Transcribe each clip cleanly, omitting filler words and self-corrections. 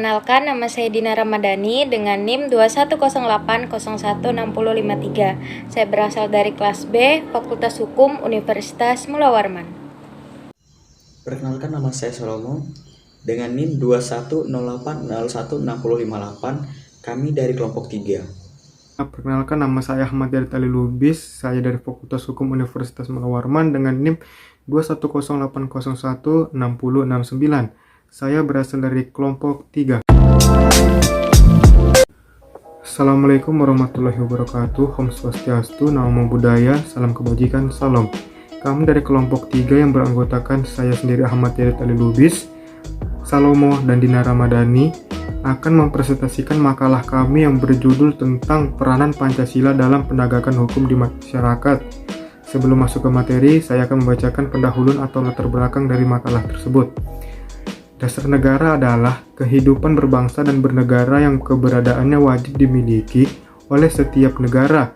Perkenalkan, nama saya Dina Ramadhani dengan NIM 2108016053. Saya berasal dari kelas B, Fakultas Hukum Universitas Mula Warman. Perkenalkan, nama saya Salomo dengan NIM 2108016058. Kami dari kelompok 3. Perkenalkan, nama saya Ahmad Yadid Lubis. Saya dari Fakultas Hukum Universitas Mula Warman dengan NIM 2108016069. Saya berasal dari kelompok 3. Assalamualaikum warahmatullahi wabarakatuh. Om Swastiastu, Namo Buddhaya, salam kebajikan, salam. Kami dari kelompok 3 yang beranggotakan saya sendiri Ahmad Yadid Lubis, Salomo, dan Dina Ramadhani akan mempresentasikan makalah kami yang berjudul tentang peranan Pancasila dalam penegakan hukum di masyarakat. Sebelum masuk ke materi, saya akan membacakan pendahuluan atau latar belakang dari makalah tersebut. Dasar negara adalah kehidupan berbangsa dan bernegara yang keberadaannya wajib dimiliki oleh setiap negara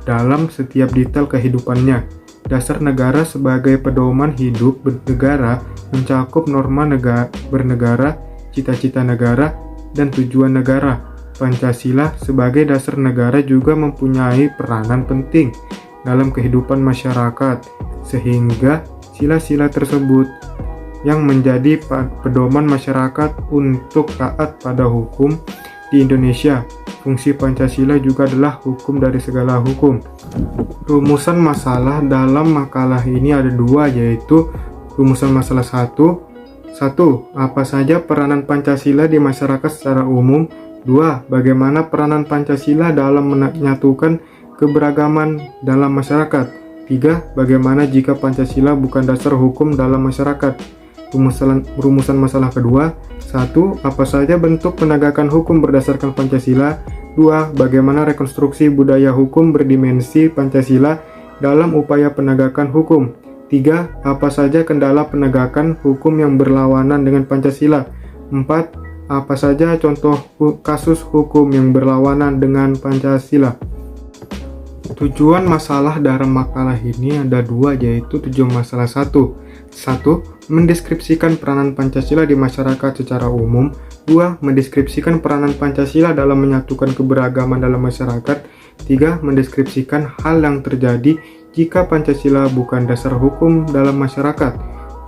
dalam setiap detail kehidupannya. Dasar negara sebagai pedoman hidup bernegara mencakup norma bernegara, cita-cita negara, dan tujuan negara. Pancasila sebagai dasar negara juga mempunyai peranan penting dalam kehidupan masyarakat, sehingga sila-sila tersebut yang menjadi pedoman masyarakat untuk taat pada hukum di Indonesia. Fungsi Pancasila juga adalah hukum dari segala hukum. Rumusan masalah dalam makalah ini ada dua, yaitu rumusan masalah 1. Apa saja peranan Pancasila di masyarakat secara umum? 2. Bagaimana peranan Pancasila dalam menyatukan keberagaman dalam masyarakat? 3. Bagaimana jika Pancasila bukan dasar hukum dalam masyarakat? Rumusan masalah kedua. 1. Apa saja bentuk penegakan hukum berdasarkan Pancasila? 2. Bagaimana rekonstruksi budaya hukum berdimensi Pancasila dalam upaya penegakan hukum? 3. Apa saja kendala penegakan hukum yang berlawanan dengan Pancasila? 4. Apa saja contoh kasus hukum yang berlawanan dengan Pancasila? Tujuan masalah dalam makalah ini ada dua, yaitu tujuan masalah 1. 1. Mendeskripsikan peranan Pancasila di masyarakat secara umum. 2. Mendeskripsikan peranan Pancasila dalam menyatukan keberagaman dalam masyarakat. 3. Mendeskripsikan hal yang terjadi jika Pancasila bukan dasar hukum dalam masyarakat.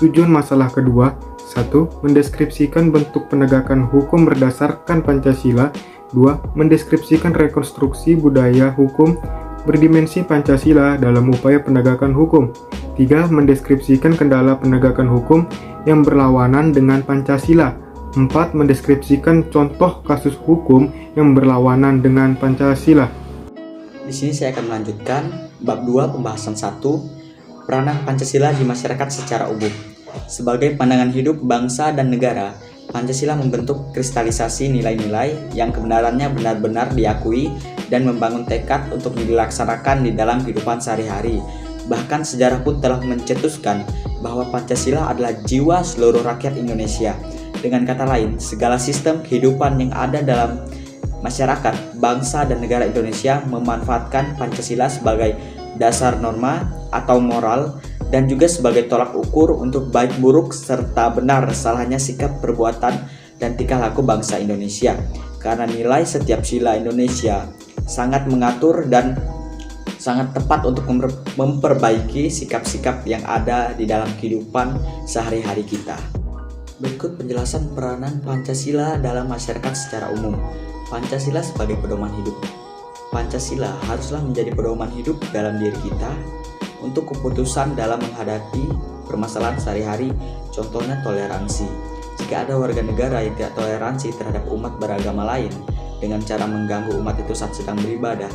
Tujuan masalah kedua. 1. Mendeskripsikan bentuk penegakan hukum berdasarkan Pancasila. 2. Mendeskripsikan rekonstruksi budaya hukum berdimensi Pancasila dalam upaya penegakan hukum. 3. Mendeskripsikan kendala penegakan hukum yang berlawanan dengan Pancasila. 4. Mendeskripsikan contoh kasus hukum yang berlawanan dengan Pancasila. Di sini saya akan melanjutkan bab 2 pembahasan 1, peranan Pancasila di masyarakat secara umum. Sebagai pandangan hidup bangsa dan negara, Pancasila membentuk kristalisasi nilai-nilai yang kebenarannya benar-benar diakui dan membangun tekad untuk dilaksanakan di dalam kehidupan sehari-hari. Bahkan sejarah pun telah mencetuskan bahwa Pancasila adalah jiwa seluruh rakyat Indonesia. Dengan kata lain, segala sistem kehidupan yang ada dalam masyarakat, bangsa, dan negara Indonesia memanfaatkan Pancasila sebagai dasar norma atau moral dan juga sebagai tolak ukur untuk baik buruk serta benar salahnya sikap, perbuatan, dan tingkah laku bangsa Indonesia. Karena nilai setiap sila Indonesia sangat mengatur dan sangat tepat untuk memperbaiki sikap-sikap yang ada di dalam kehidupan sehari-hari kita. Berikut penjelasan peranan Pancasila dalam masyarakat secara umum. Pancasila sebagai pedoman hidup. Pancasila haruslah menjadi pedoman hidup dalam diri kita untuk keputusan dalam menghadapi permasalahan sehari-hari, contohnya toleransi. Jika ada warga negara yang tidak toleransi terhadap umat beragama lain dengan cara mengganggu umat itu saat sedang beribadah,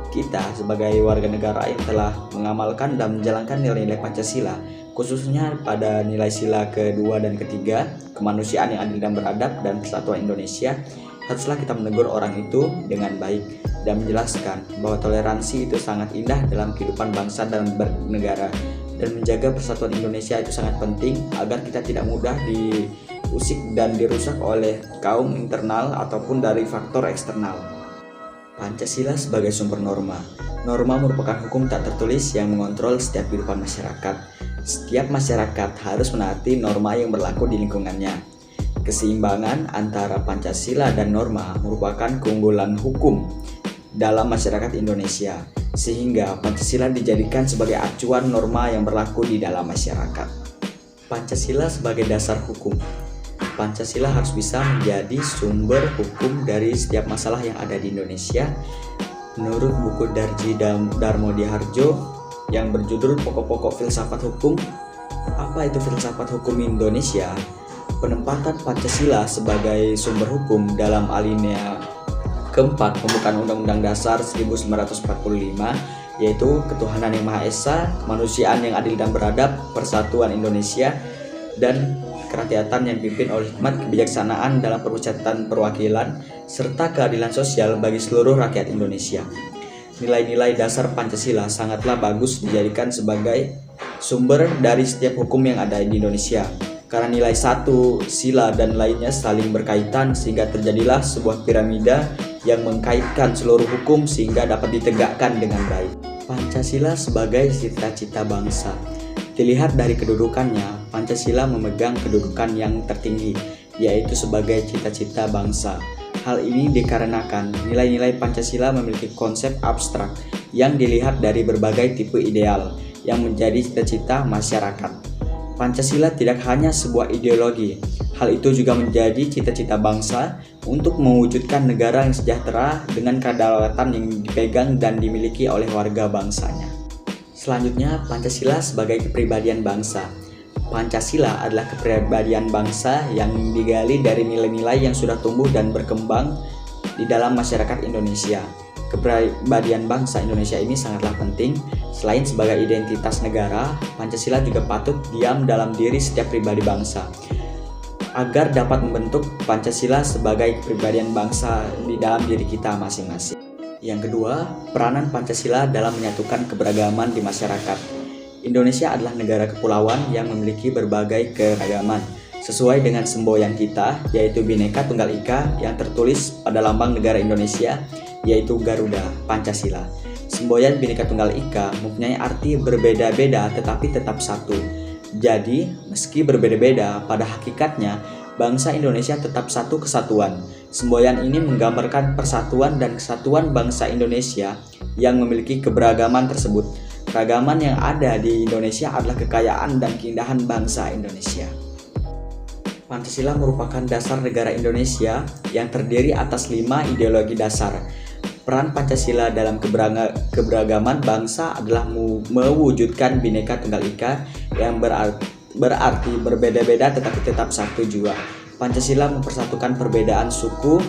kita sebagai warga negara yang telah mengamalkan dan menjalankan nilai-nilai Pancasila, khususnya pada nilai sila kedua dan ketiga, kemanusiaan yang adil dan beradab dan persatuan Indonesia, haruslah kita menegur orang itu dengan baik dan menjelaskan bahwa toleransi itu sangat indah dalam kehidupan bangsa dan bernegara, dan menjaga persatuan Indonesia itu sangat penting agar kita tidak mudah diusik dan dirusak oleh kaum internal ataupun dari faktor eksternal. Pancasila sebagai sumber norma. Norma merupakan hukum tak tertulis yang mengontrol setiap kehidupan masyarakat. Setiap masyarakat harus menaati norma yang berlaku di lingkungannya. Keseimbangan antara Pancasila dan norma merupakan keunggulan hukum dalam masyarakat Indonesia, sehingga Pancasila dijadikan sebagai acuan norma yang berlaku di dalam masyarakat. Pancasila sebagai dasar hukum. Pancasila harus bisa menjadi sumber hukum dari setiap masalah yang ada di Indonesia. Menurut buku Darji Darmodiharjo yang berjudul Pokok-pokok Filsafat Hukum, apa itu filsafat hukum Indonesia? Penempatan Pancasila sebagai sumber hukum dalam alinea keempat pembukaan Undang-Undang Dasar 1945, yaitu ketuhanan yang Maha Esa, kemanusiaan yang adil dan beradab, persatuan Indonesia, dan kerakyatan yang dipimpin oleh hikmat kebijaksanaan dalam permusyawaratan perwakilan, serta keadilan sosial bagi seluruh rakyat Indonesia. Nilai-nilai dasar Pancasila sangatlah bagus dijadikan sebagai sumber dari setiap hukum yang ada di Indonesia. Karena nilai satu, sila, dan lainnya saling berkaitan sehingga terjadilah sebuah piramida yang mengkaitkan seluruh hukum sehingga dapat ditegakkan dengan baik. Pancasila sebagai cita-cita bangsa. Dilihat dari kedudukannya, Pancasila memegang kedudukan yang tertinggi, yaitu sebagai cita-cita bangsa. Hal ini dikarenakan nilai-nilai Pancasila memiliki konsep abstrak yang dilihat dari berbagai tipe ideal yang menjadi cita-cita masyarakat. Pancasila tidak hanya sebuah ideologi, hal itu juga menjadi cita-cita bangsa untuk mewujudkan negara yang sejahtera dengan kedaulatan yang dipegang dan dimiliki oleh warga bangsanya. Selanjutnya, Pancasila sebagai kepribadian bangsa. Pancasila adalah kepribadian bangsa yang digali dari nilai-nilai yang sudah tumbuh dan berkembang di dalam masyarakat Indonesia. Kepribadian bangsa Indonesia ini sangatlah penting. Selain sebagai identitas negara, Pancasila juga patut diam dalam diri setiap pribadi bangsa agar dapat membentuk Pancasila sebagai kepribadian bangsa di dalam diri kita masing-masing. Yang kedua, peranan Pancasila dalam menyatukan keberagaman di masyarakat. Indonesia adalah negara kepulauan yang memiliki berbagai keragaman. Sesuai dengan semboyan kita, yaitu Bhinneka Tunggal Ika yang tertulis pada lambang negara Indonesia, yaitu Garuda Pancasila. Semboyan Bhinneka Tunggal Ika mempunyai arti berbeda-beda tetapi tetap satu. Jadi, meski berbeda-beda, pada hakikatnya bangsa Indonesia tetap satu kesatuan. Semboyan ini menggambarkan persatuan dan kesatuan bangsa Indonesia yang memiliki keberagaman tersebut. Keragaman yang ada di Indonesia adalah kekayaan dan keindahan bangsa Indonesia. Pancasila merupakan dasar negara Indonesia yang terdiri atas 5 ideologi dasar. Peran Pancasila dalam keberagaman bangsa adalah mewujudkan Bhinneka Tunggal Ika yang berarti berbeda-beda tetapi tetap satu jua. Pancasila mempersatukan perbedaan suku,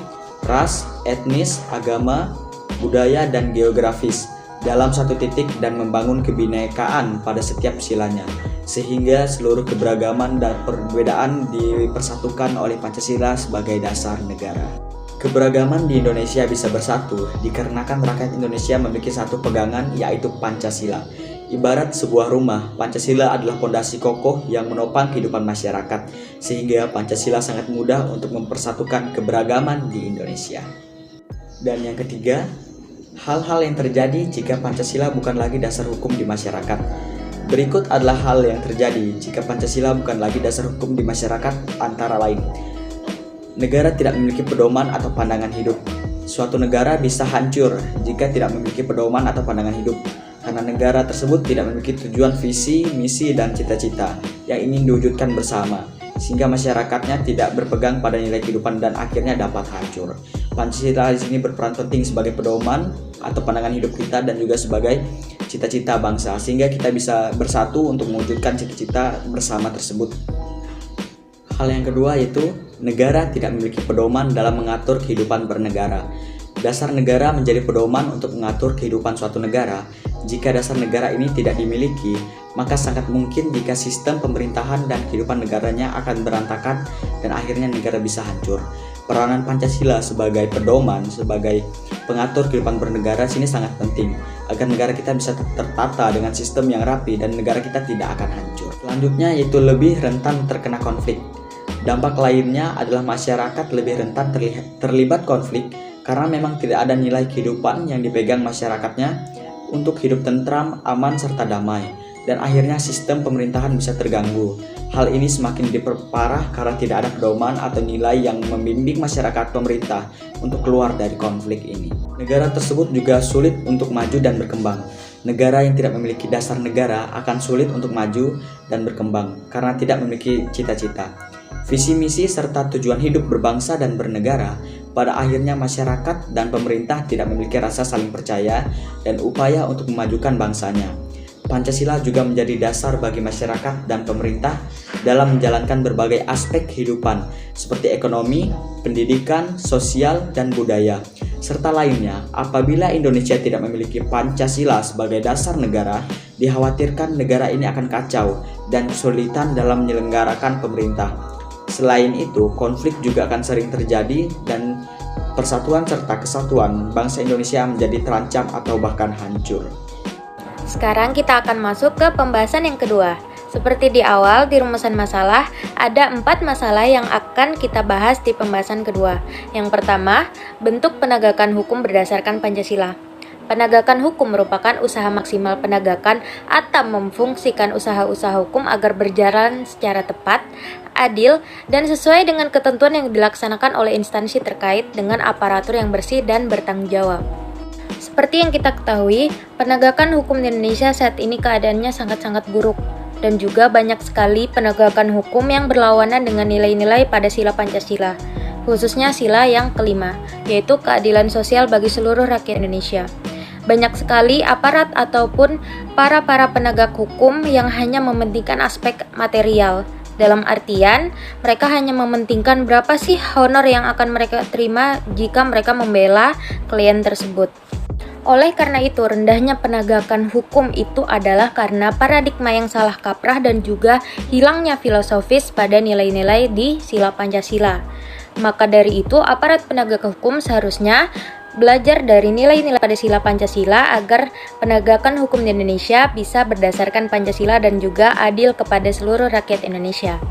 ras, etnis, agama, budaya, dan geografis dalam satu titik dan membangun kebinekaan pada setiap silanya, sehingga seluruh keberagaman dan perbedaan dipersatukan oleh Pancasila sebagai dasar negara. Keberagaman di Indonesia bisa bersatu dikarenakan rakyat Indonesia memiliki satu pegangan, yaitu Pancasila. Ibarat sebuah rumah, Pancasila adalah pondasi kokoh yang menopang kehidupan masyarakat, sehingga Pancasila sangat mudah untuk mempersatukan keberagaman di Indonesia. Dan yang ketiga, hal-hal yang terjadi jika Pancasila bukan lagi dasar hukum di masyarakat. Berikut adalah hal yang terjadi jika Pancasila bukan lagi dasar hukum di masyarakat, antara lain. Negara tidak memiliki pedoman atau pandangan hidup. Suatu negara bisa hancur jika tidak memiliki pedoman atau pandangan hidup, karena negara tersebut tidak memiliki tujuan, visi, misi, dan cita-cita yang ingin diwujudkan bersama, sehingga masyarakatnya tidak berpegang pada nilai kehidupan dan akhirnya dapat hancur. Pancasila di sini berperan penting sebagai pedoman atau pandangan hidup kita dan juga sebagai cita-cita bangsa, sehingga kita bisa bersatu untuk mewujudkan cita-cita bersama tersebut. Hal yang kedua yaitu negara tidak memiliki pedoman dalam mengatur kehidupan bernegara. Dasar negara menjadi pedoman untuk mengatur kehidupan suatu negara. Jika dasar negara ini tidak dimiliki, maka sangat mungkin jika sistem pemerintahan dan kehidupan negaranya akan berantakan dan akhirnya negara bisa hancur. Peranan Pancasila sebagai pedoman, sebagai pengatur kehidupan bernegara sini sangat penting agar negara kita bisa tertata dengan sistem yang rapi dan negara kita tidak akan hancur. Selanjutnya yaitu lebih rentan terkena konflik. Dampak lainnya adalah masyarakat lebih rentan terlibat konflik karena memang tidak ada nilai kehidupan yang dipegang masyarakatnya untuk hidup tentram, aman, serta damai. dan akhirnya sistem pemerintahan bisa terganggu. Hal ini semakin diperparah karena tidak ada pedoman atau nilai yang membimbing masyarakat pemerintah untuk keluar dari konflik ini. Negara tersebut juga sulit untuk maju dan berkembang. Negara yang tidak memiliki dasar negara akan sulit untuk maju dan berkembang karena tidak memiliki cita-cita, visi misi serta tujuan hidup berbangsa dan bernegara. Pada akhirnya masyarakat dan pemerintah tidak memiliki rasa saling percaya dan upaya untuk memajukan bangsanya. Pancasila juga menjadi dasar bagi masyarakat dan pemerintah dalam menjalankan berbagai aspek kehidupan seperti ekonomi, pendidikan, sosial, dan budaya, serta lainnya. Apabila Indonesia tidak memiliki Pancasila sebagai dasar negara, dikhawatirkan negara ini akan kacau dan kesulitan dalam menyelenggarakan pemerintah. Selain itu, konflik juga akan sering terjadi dan persatuan serta kesatuan bangsa Indonesia menjadi terancam atau bahkan hancur. Sekarang kita akan masuk ke pembahasan yang kedua. Seperti di awal, di rumusan masalah, ada 4 masalah yang akan kita bahas di pembahasan kedua. Yang pertama, bentuk penegakan hukum berdasarkan Pancasila. Penegakan hukum merupakan usaha maksimal penegakan atau memfungsikan usaha-usaha hukum agar berjalan secara tepat, adil, dan sesuai dengan ketentuan yang dilaksanakan oleh instansi terkait dengan aparatur yang bersih dan bertanggung jawab. Seperti yang kita ketahui, penegakan hukum di Indonesia saat ini keadaannya sangat-sangat buruk, dan juga banyak sekali penegakan hukum yang berlawanan dengan nilai-nilai pada sila Pancasila, khususnya sila yang kelima, yaitu keadilan sosial bagi seluruh rakyat Indonesia. Banyak sekali aparat ataupun para penegak hukum yang hanya mementingkan aspek material. Dalam artian, mereka hanya mementingkan berapa sih honor yang akan mereka terima jika mereka membela klien tersebut. Oleh karena itu, rendahnya penegakan hukum itu adalah karena paradigma yang salah kaprah dan juga hilangnya filosofis pada nilai-nilai di sila Pancasila. Maka dari itu, aparat penegak hukum seharusnya belajar dari nilai-nilai pada sila Pancasila agar penegakan hukum di Indonesia bisa berdasarkan Pancasila dan juga adil kepada seluruh rakyat Indonesia.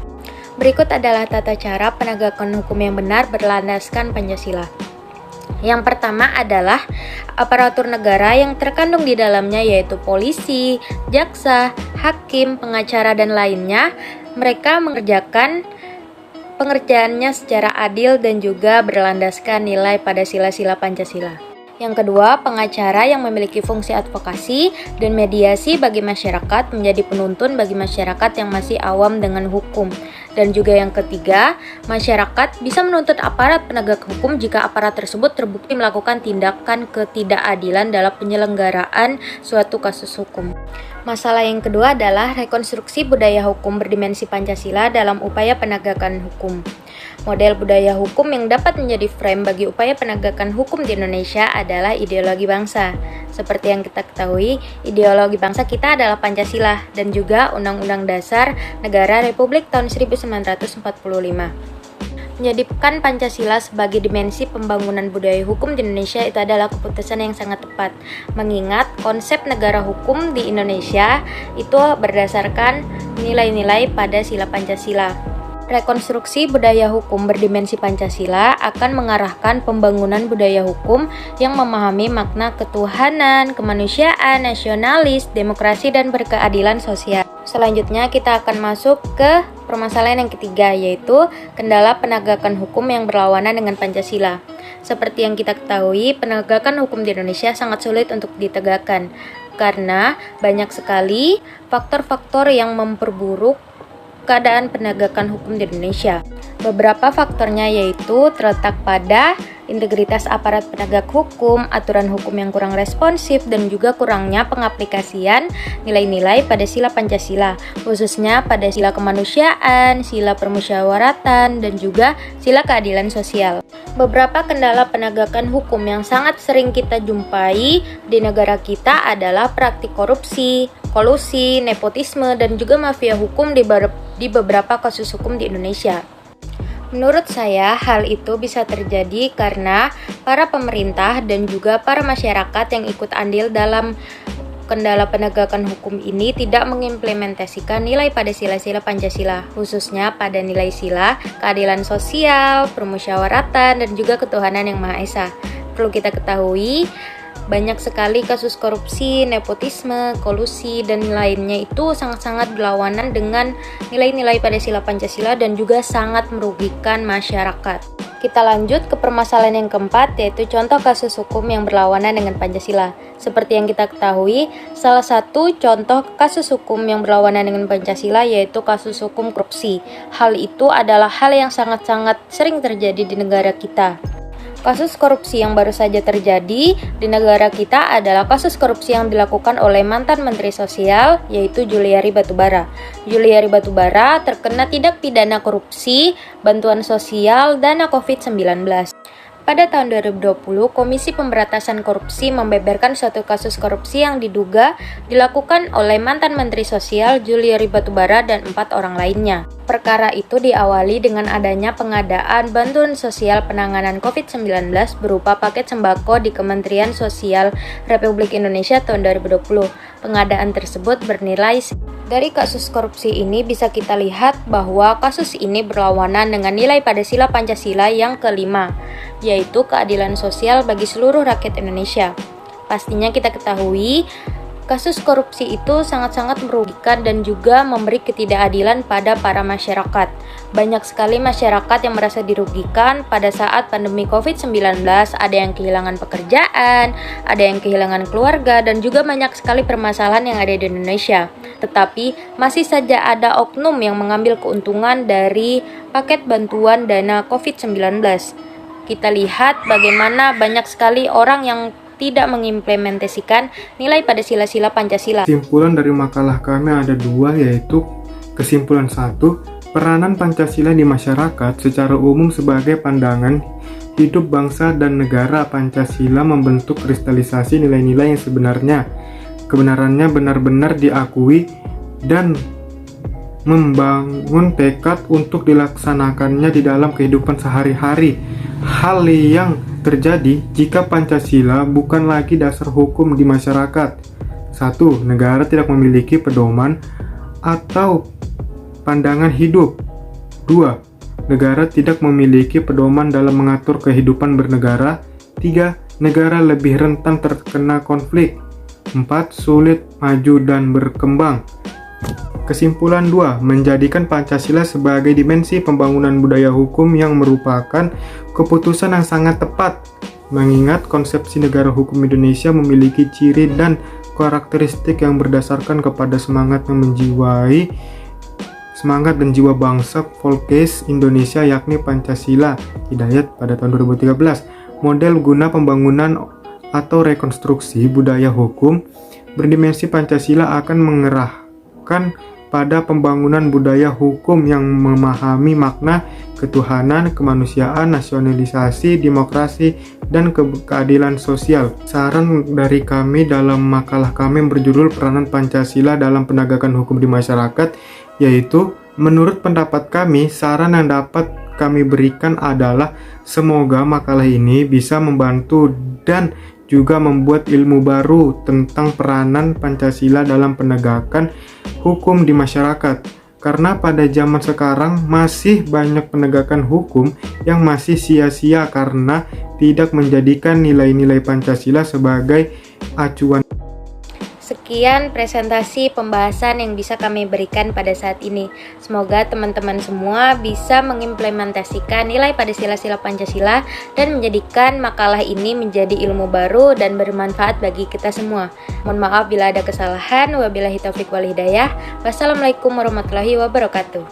Berikut adalah tata cara penegakan hukum yang benar berlandaskan Pancasila. Yang pertama adalah aparatur negara yang terkandung di dalamnya, yaitu polisi, jaksa, hakim, pengacara, dan lainnya. Mereka mengerjakan pengerjaannya secara adil dan juga berlandaskan nilai pada sila-sila Pancasila. Yang kedua, pengacara yang memiliki fungsi advokasi dan mediasi bagi masyarakat, menjadi penuntun bagi masyarakat yang masih awam dengan hukum. Dan juga yang ketiga, masyarakat bisa menuntut aparat penegak hukum jika aparat tersebut terbukti melakukan tindakan ketidakadilan dalam penyelenggaraan suatu kasus hukum. Masalah yang kedua adalah rekonstruksi budaya hukum berdimensi Pancasila dalam upaya penegakan hukum. Model budaya hukum yang dapat menjadi frame bagi upaya penegakan hukum di Indonesia adalah ideologi bangsa. Seperti yang kita ketahui, ideologi bangsa kita adalah Pancasila dan juga Undang-Undang Dasar Negara Republik tahun 1945. Menjadikan Pancasila sebagai dimensi pembangunan budaya hukum di Indonesia itu adalah keputusan yang sangat tepat, mengingat konsep negara hukum di Indonesia itu berdasarkan nilai-nilai pada sila Pancasila. Rekonstruksi budaya hukum berdimensi Pancasila akan mengarahkan pembangunan budaya hukum yang memahami makna ketuhanan, kemanusiaan, nasionalis, demokrasi, dan berkeadilan sosial. Selanjutnya kita akan masuk ke permasalahan yang ketiga, yaitu kendala penegakan hukum yang berlawanan dengan Pancasila. Seperti yang kita ketahui, penegakan hukum di Indonesia sangat sulit untuk ditegakkan karena banyak sekali faktor-faktor yang memperburuk keadaan penegakan hukum di Indonesia. Beberapa faktornya yaitu terletak pada integritas aparat penegak hukum, aturan hukum yang kurang responsif, dan juga kurangnya pengaplikasian nilai-nilai pada sila Pancasila, khususnya pada sila kemanusiaan, sila permusyawaratan, dan juga sila keadilan sosial. Beberapa kendala penegakan hukum yang sangat sering kita jumpai di negara kita adalah praktik korupsi, kolusi, nepotisme, dan juga mafia hukum di beberapa kasus hukum di Indonesia. Menurut saya, hal itu bisa terjadi karena para pemerintah dan juga para masyarakat yang ikut andil dalam kendala penegakan hukum ini tidak mengimplementasikan nilai pada sila-sila Pancasila, khususnya pada nilai sila keadilan sosial, permusyawaratan, dan juga ketuhanan yang Maha Esa. Perlu kita ketahui, Banyak sekali kasus korupsi, nepotisme, kolusi, dan lainnya itu sangat-sangat berlawanan dengan nilai-nilai pada sila Pancasila dan juga sangat merugikan masyarakat. Kita lanjut ke permasalahan yang keempat, yaitu contoh kasus hukum yang berlawanan dengan Pancasila. Seperti yang kita ketahui, salah satu contoh kasus hukum yang berlawanan dengan Pancasila yaitu kasus hukum korupsi. Hal itu adalah hal yang sangat-sangat sering terjadi di negara kita. Kasus korupsi yang baru saja terjadi di negara kita adalah kasus korupsi yang dilakukan oleh mantan Menteri Sosial, yaitu Juliari Batubara. Juliari Batubara terkena tindak pidana korupsi, bantuan sosial, dana COVID-19. Pada tahun 2020, Komisi Pemberantasan Korupsi membeberkan suatu kasus korupsi yang diduga dilakukan oleh mantan Menteri Sosial Juliari Batubara dan 4 orang lainnya. Perkara itu diawali dengan adanya pengadaan bantuan sosial penanganan COVID-19 berupa paket sembako di Kementerian Sosial Republik Indonesia tahun 2020. Pengadaan tersebut bernilai. Dari kasus korupsi ini bisa kita lihat bahwa kasus ini berlawanan dengan nilai pada sila Pancasila yang kelima, yaitu keadilan sosial bagi seluruh rakyat Indonesia. Pastinya kita ketahui, kasus korupsi itu sangat-sangat merugikan dan juga memberi ketidakadilan pada para masyarakat. Banyak sekali masyarakat yang merasa dirugikan pada saat pandemi COVID-19, ada yang kehilangan pekerjaan, ada yang kehilangan keluarga, dan juga banyak sekali permasalahan yang ada di Indonesia. Tetapi masih saja ada oknum yang mengambil keuntungan dari paket bantuan dana COVID-19. Kita lihat bagaimana banyak sekali orang yang tidak mengimplementasikan nilai pada sila-sila Pancasila. Kesimpulan dari makalah kami ada 2, yaitu kesimpulan 1, peranan Pancasila di masyarakat secara umum sebagai pandangan hidup bangsa dan negara. Pancasila membentuk kristalisasi nilai-nilai yang kebenarannya benar-benar diakui dan membangun tekad untuk dilaksanakannya di dalam kehidupan sehari-hari. Hal yang terjadi jika Pancasila bukan lagi dasar hukum di masyarakat. 1. Negara tidak memiliki pedoman atau pandangan hidup. 2. Negara tidak memiliki pedoman dalam mengatur kehidupan bernegara. 3. Negara lebih rentan terkena konflik. 4. Sulit maju dan berkembang. Kesimpulan 2, menjadikan Pancasila sebagai dimensi pembangunan budaya hukum yang merupakan keputusan yang sangat tepat, mengingat konsepsi negara hukum Indonesia memiliki ciri dan karakteristik yang berdasarkan kepada semangat dan jiwa bangsa Volkes Indonesia, yakni Pancasila Hidayat pada tahun 2013. Model guna pembangunan atau rekonstruksi budaya hukum berdimensi Pancasila akan mengerahkan pada pembangunan budaya hukum yang memahami makna ketuhanan, kemanusiaan, nasionalisasi, demokrasi, dan keadilan sosial. Saran dari kami dalam makalah kami berjudul Peranan Pancasila dalam Penegakan Hukum di Masyarakat, yaitu menurut pendapat kami, saran yang dapat kami berikan adalah semoga makalah ini bisa membantu dan juga membuat ilmu baru tentang peranan Pancasila dalam penegakan hukum di masyarakat. Karena pada zaman sekarang masih banyak penegakan hukum yang masih sia-sia karena tidak menjadikan nilai-nilai Pancasila sebagai acuan. Sekian presentasi pembahasan yang bisa kami berikan pada saat ini. Semoga teman-teman semua bisa mengimplementasikan nilai pada sila-sila Pancasila dan menjadikan makalah ini menjadi ilmu baru dan bermanfaat bagi kita semua. Mohon maaf bila ada kesalahan. Wabillahi taufiq wal hidayah. Wassalamualaikum warahmatullahi wabarakatuh.